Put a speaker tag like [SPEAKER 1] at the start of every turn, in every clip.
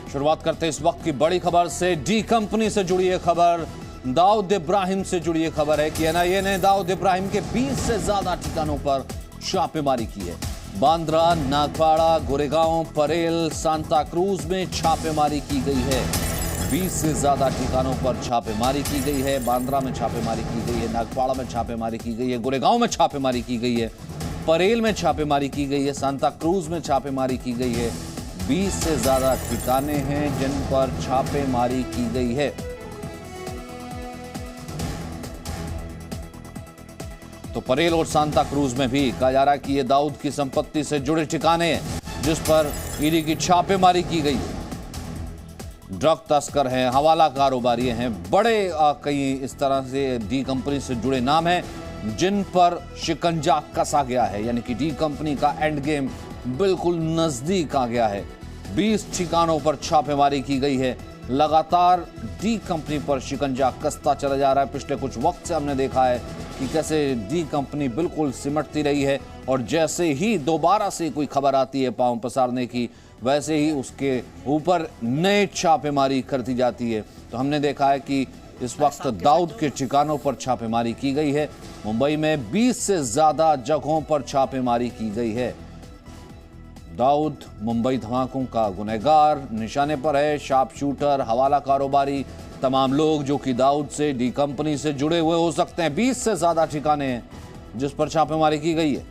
[SPEAKER 1] शुरुआत करते हैं इस वक्त की बड़ी खबर से। डी कंपनी से जुड़ी है खबर, दाऊद इब्राहिम से जुड़ी है खबर है कि एनआईए ने दाऊद इब्राहिम के 20 से ज्यादा ठिकानों पर छापेमारी की है। बांद्रा, नागपाड़ा, गोरेगांव, परेल, सांता क्रूज में छापेमारी की गई है। 20 से ज्यादा ठिकानों पर छापेमारी की गई है। बांद्रा में छापेमारी की गई है, नागपाड़ा में छापेमारी की गई है, गोरेगांव में छापेमारी की गई है, परेल में छापेमारी की गई है, सांता क्रूज में छापेमारी की गई है। 20 से ज्यादा ठिकाने हैं जिन पर छापेमारी की गई है। तो परेल और सांता क्रूज में भी कहा जा रहा है कि ये दाऊद की संपत्ति से जुड़े ठिकाने हैं जिस पर ईडी की छापेमारी की गई है। ड्रग तस्कर हैं, हवाला कारोबारी हैं, बड़े कई इस तरह से डी कंपनी से जुड़े नाम हैं जिन पर शिकंजा कसा गया है, यानी कि डी कंपनी का एंड गेम बिल्कुल नजदीक आ गया है। 20 ठिकानों पर छापेमारी की गई है। लगातार डी कंपनी पर शिकंजा कसता चला जा रहा है। पिछले कुछ वक्त से हमने देखा है कि कैसे डी कंपनी बिल्कुल सिमटती रही है और जैसे ही दोबारा से कोई खबर आती है पांव पसारने की, वैसे ही उसके ऊपर नए छापेमारी करती जाती है। तो हमने देखा है कि इस वक्त दाऊद के ठिकानों पर छापेमारी की गई है। मुंबई में 20 से ज्यादा जगहों पर छापेमारी की गई है। दाऊद मुंबई धमाकों का गुनहगार निशाने पर है। शार्प शूटर, हवाला कारोबारी, तमाम लोग जो कि दाऊद से, डी कंपनी से जुड़े हुए हो सकते हैं। 20 से ज्यादा ठिकाने हैं जिस पर छापेमारी की गई है।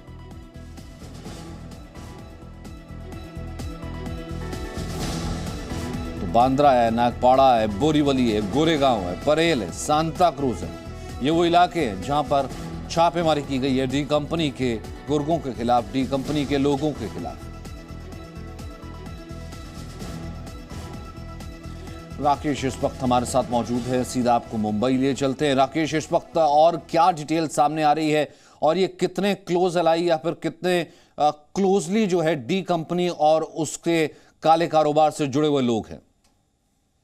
[SPEAKER 1] तो बांद्रा है, नागपाड़ा है, बोरीवली है, गोरेगांव है, परेल है, सांता क्रूज है। ये वो इलाके हैं जहां पर छापेमारी की गई है डी कंपनी के गुर्गों के खिलाफ, डी कंपनी के लोगों के खिलाफ। राकेश इस वक्त हमारे साथ मौजूद है, सीधा आपको मुंबई लिए चलते हैं। राकेश, इस वक्त और क्या डिटेल सामने आ रही है और ये कितने क्लोज एलाई या फिर कितने क्लोजली जो है डी कंपनी और उसके काले कारोबार से जुड़े हुए लोग हैं?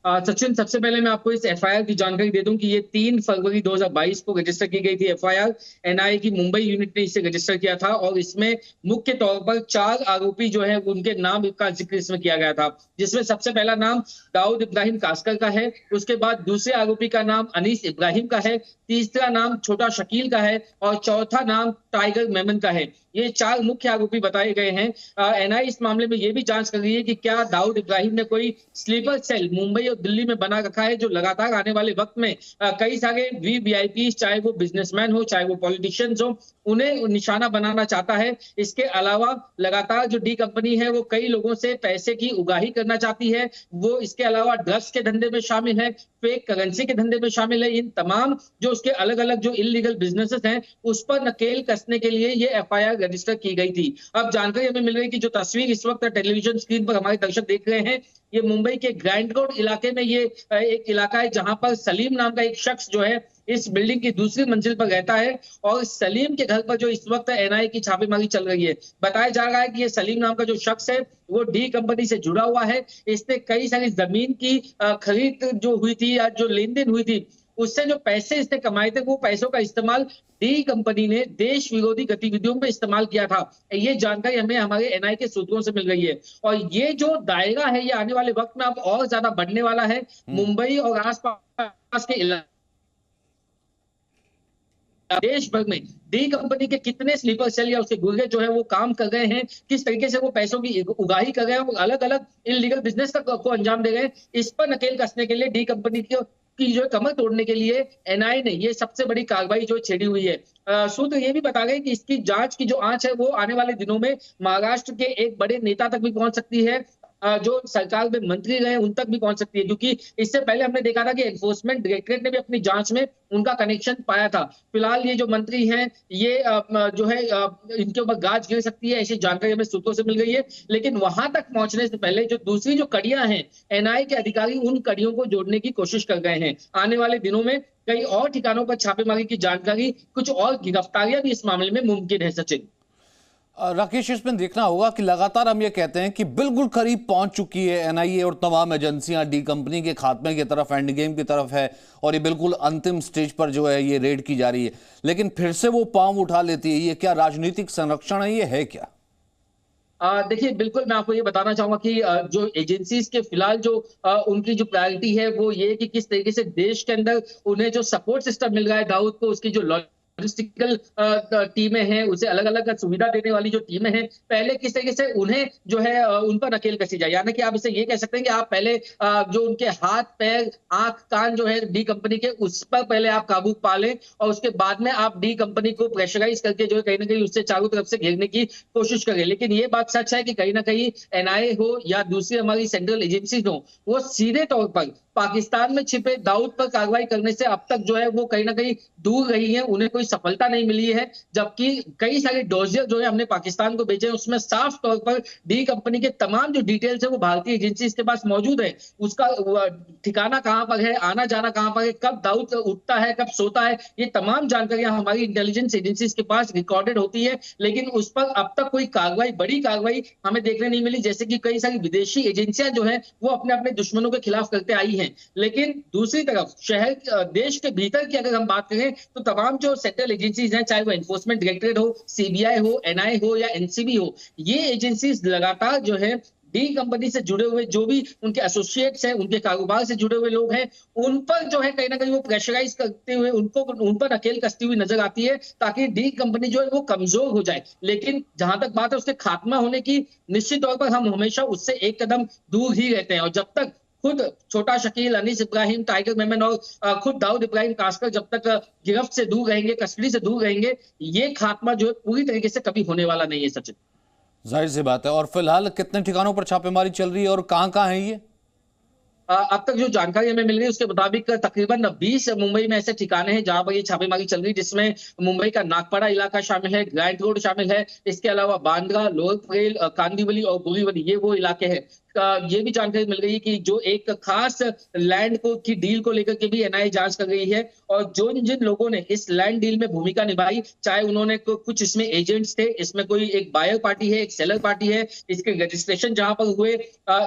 [SPEAKER 2] सचिन, सबसे पहले मैं आपको इस एफआईआर की जानकारी दे दूं कि ये 3 फरवरी 2022 को रजिस्टर की गई थी एफआईआर। एनआईए की मुंबई यूनिट ने इसे रजिस्टर किया था और इसमें मुख्य तौर पर 4 आरोपी जो है उनके नाम का जिक्र इसमें किया गया था, जिसमें सबसे पहला नाम दाऊद इब्राहिम कासकर का है। उसके बाद दूसरे आरोपी का नाम अनीस इब्राहिम का है, तीसरा नाम छोटा शकील का है और चौथा नाम टाइगर मेमन का है। ये 4 मुख्य आरोपी बताए गए हैं। एनआईए इस मामले में ये भी जांच कर रही है कि क्या दाऊद इब्राहिम ने कोई स्लीपर सेल मुंबई और दिल्ली में बना रखा है जो लगातार आने वाले वक्त में कई सारे वीवीआईपी, चाहे वो बिजनेसमैन हो, चाहे वो पॉलिटिशियंस हो, उन्हें निशाना बनाना चाहता है। इसके अलावा लगातार जो डी कंपनी है वो कई लोगों से पैसे की उगाही करना चाहती है। वो इसके अलावा ड्रग्स के धंधे में शामिल है, फेक करेंसी के धंधे में शामिल है। इन तमाम जो उसके अलग अलग जो इलीगल बिजनेसेस हैं उस पर नकेल कसने के लिए ये एफआईआर रजिस्टर की गई थी। अब जानकारी हमें मिल रही है कि जो तस्वीर इस वक्त टेलीविजन स्क्रीन पर हमारे दर्शक देख रहे हैं, ये मुंबई के ग्रैंड रोड इलाके में ये एक इलाका है जहां पर सलीम नाम का एक शख्स जो है इस बिल्डिंग की दूसरी मंजिल पर रहता है और सलीम के घर पर जो इस वक्त एनआईए की छापेमारी चल रही है। बताया जा रहा है कि ये सलीम नाम का जो शख्स है वो डी कंपनी से जुड़ा हुआ है। इसने कई सारी जमीन की खरीद जो हुई थी या जो लेन देन हुई थी, उससे जो पैसे इसने कमाए थे वो पैसों का इस्तेमाल डी कंपनी ने देश विरोधी गतिविधियों में इस्तेमाल किया था। ये जानकारी हमें हमारे एनआईए के सूत्रों से मिल रही है और ये जो दायरा है ये आने वाले वक्त में अब और ज्यादा बढ़ने वाला है। मुंबई और आसपास के इलाके, देश भर में डी कंपनी के कितने स्लीपर सेल या उसके गुर्गे जो है वो काम कर रहे हैं, किस तरीके से वो पैसों की उगाही कर रहे हैं और अलग अलग इलीगल बिजनेस को अंजाम दे रहे हैं, इस पर नकेल कसने के लिए डी कंपनी की जो कमर तोड़ने के लिए एनआईए ने ये सबसे बड़ी कार्रवाई जो छेड़ी हुई है। सूत्र ये भी बता गए कि इसकी जांच की जो आंच है वो आने वाले दिनों में महाराष्ट्र के एक बड़े नेता तक भी पहुंच सकती है, जो सरकार में मंत्री रहे उन तक भी पहुंच सकती है, क्योंकि इससे पहले हमने देखा था कि एनफोर्समेंट डायरेक्टरेट ने भी अपनी जांच में उनका कनेक्शन पाया था। फिलहाल ये जो मंत्री हैं ये जो है इनके ऊपर गाज गिर सकती है, ऐसी जानकारी हमें सूत्रों से मिल गई है। लेकिन वहां तक पहुंचने से पहले जो दूसरी जो कड़ियां हैं, एनआईए के अधिकारी उन कड़ियों को जोड़ने की कोशिश कर रहे हैं। आने वाले दिनों में कई और ठिकानों पर छापेमारी की जानकारी, कुछ और गिरफ्तारियां भी इस मामले में मुमकिन है। सचिन,
[SPEAKER 1] राकेश, इसमें देखना होगा कि लगातार हम ये कहते हैं कि बिल्कुल करीब पहुंच चुकी है एनआईए और तमाम एजेंसियां डी कंपनी के खात्मे की तरफ, एंड गेम की तरफ है और ये बिल्कुल अंतिम स्टेज पर जो है ये रेड की जा रही है, लेकिन फिर से वो पांव उठा लेती है। ये क्या राजनीतिक संरक्षण है, ये है क्या?
[SPEAKER 2] देखिए, बिल्कुल मैं आपको ये बताना चाहूँगा कि जो एजेंसीज़ के फिलहाल जो उनकी जो प्रायोरिटी है वो ये है कि किस तरीके से देश के अंदर उन्हें जो सपोर्ट सिस्टम मिल रहा है दाऊद को, उसकी जो लॉजिस्टिकल टीमें हैं, उसे अलग-अलग सुविधा देने वाली जो टीमें हैं, पहले किस तरीके से उन्हें जो है उन पर नकेल कसी जाए। यानी कि आप इसे ये कह सकते हैं कि आप पहले जो उनके हाथ, पैर, आँख, कान जो है डी कंपनी के, उस पर पहले आप काबू पा लें और उसके बाद में आप डी कंपनी को प्रेशराइज़ करके जो है कहीं न कहीं उससे चारों तरफ से घेरने की कोशिश करें। लेकिन ये बात सच है कि कहीं न कहीं एनआईए हो या दूसरी हमारी सेंट्रल एजेंसीज़ हो, वो सीधे तौर पर पाकिस्तान में छिपे दाऊद पर कार्रवाई करने से अब तक जो है वो कहीं न कहीं दूर रही है, उन्हें कोई सफलता नहीं मिली है। जबकि कई सारे डोज़ियर जो है हमने पाकिस्तान को भेजे हैं, उसमें साफ तौर पर डी कंपनी के तमाम जो डिटेल्स है वो भारतीय एजेंसीज़ के पास मौजूद है। उसका ठिकाना कहाँ पर है, आना-जाना कहाँ पर है, कब दाऊद उठता है, कब सोता है, ये तमाम जानकारियाँ हमारी इंटेलिजेंस एजेंसीज़ के पास रिकॉर्डेड होती है। लेकिन उस पर अब तक कोई कार्रवाई, बड़ी कार्रवाई हमें देखने नहीं मिली, जैसे कि कई सारी विदेशी एजेंसियाँ जो हैं, वो अपने-अपने दुश्मनों के खिलाफ करते आई हैं। लेकिन दूसरी तरफ देश के भीतर की अगर हम बात करें तो तमाम जो सेंट्रल एजेंसीज हैं, चाहे वो एनफोर्समेंट डायरेक्टरेट हो, सीबीआई हो, एनआईए हो या एनसीबी हो, ये एजेंसीज लगातार जो है डी कंपनी से जुड़े हुए जो भी उनके एसोसिएट्स हैं, उनके कारोबार से जुड़े हुए लोग हैं, उन पर जो है कहीं न कहीं वो प्रेशराइज़ करते हुए उन पर नकेल कसती हुई नज़र आती है, ताकि डी कंपनी जो है वो कमज़ोर हो जाए। लेकिन जहाँ तक बात है उसके खात्मा होने की, निश्चित तौर पर हम हमेशा उससे एक कदम दूर ही रहते हैं और जब तक खुद छोटा शकील, अनीस इब्राहिम, टाइगर मेमन और खुद दाऊद इब्राहिम कासकर जब तक गिरफ्त से दूर रहेंगे, कस्टडी से दूर रहेंगे, ये खात्मा जो है पूरी तरीके से कभी होने वाला नहीं है सचिन।
[SPEAKER 1] जाहिर सी बात है। और फिलहाल कितने ठिकानों पर छापेमारी चल रही है और कहाँ-कहाँ है ये?
[SPEAKER 2] अब तक जो जानकारी हमें मिल रही है उसके मुताबिक तकरीबन 20 मुंबई में ऐसे ठिकाने हैं जहां पर ये छापेमारी चल रही है, जिसमें मुंबई का नागपाड़ा इलाका शामिल है, ग्रैंड रोड शामिल है, इसके अलावा बांद्रा, लोअर परेल, कांदिवली और बोरीवली, ये वो इलाके हैं। ये भी जानकारी मिल रही है कि जो एक खास लैंड को की डील को लेकर के भी एनआईए जांच कर रही है और जिन लोगों ने इस लैंड डील में भूमिका निभाई, चाहे उन्होंने कुछ इसमें एजेंट्स थे, इसमें कोई एक बायर पार्टी है, एक सेलर पार्टी है, इसके रजिस्ट्रेशन जहां पर हुए,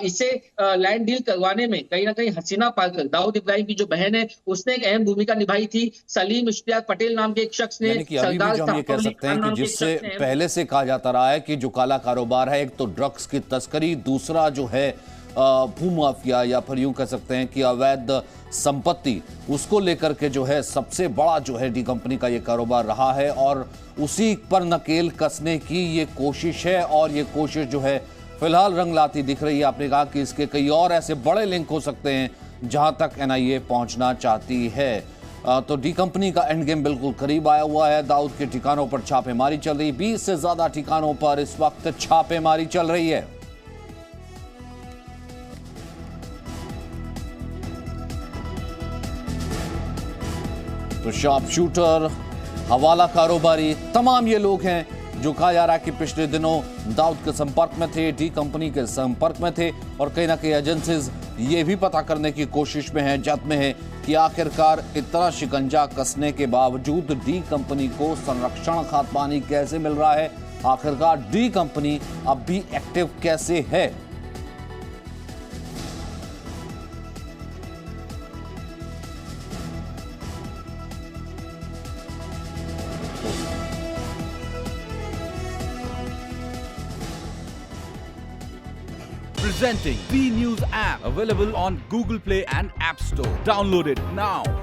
[SPEAKER 2] इसे लैंड डील करवाने में कहीं ना कहीं हसीना पार्कर, दाऊद इब्राहिम की जो बहन है, उसने एक अहम भूमिका निभाई थी। सलीम इश्तियाक पटेल नाम के एक शख्स ने,
[SPEAKER 1] यानी कि अभी भी जो हम ये कह सकते हैं कि जिससे पहले से कहा जाता रहा है कि जो काला कारोबार है, एक तो ड्रग्स की तस्करी, दूसरा जो है भूमाफिया या फिर यूं कह सकते हैं कि अवैध संपत्ति, उसको लेकर के जो है सबसे बड़ा जो है डी कंपनी का ये कारोबार रहा है और उसी पर नकेल कसने की ये कोशिश है और ये कोशिश जो है फिलहाल रंग लाती दिख रही है। आपने कहा कि इसके कई और ऐसे बड़े लिंक हो सकते हैं जहां तक एनआईए पहुंचना चाहती है। तो डी कंपनी का एंड गेम बिल्कुल करीब आया हुआ है। दाऊद के ठिकानों पर छापेमारी चल रही, 20 से ज्यादा ठिकानों पर इस वक्त छापेमारी चल रही है। तो शार्प शूटर, हवाला कारोबारी, तमाम ये लोग हैं जो कहा जा रहा है कि पिछले दिनों दाऊद के संपर्क में थे, डी कंपनी के संपर्क में थे और कहीं ना कहीं एजेंसीज ये भी पता करने की कोशिश में है, जद में है कि आखिरकार इतना शिकंजा कसने के बावजूद डी कंपनी को संरक्षण खातपानी कैसे मिल रहा है, आखिरकार डी कंपनी अब भी एक्टिव कैसे है।
[SPEAKER 3] Presenting B News app, available on Google Play and App Store. Download it now.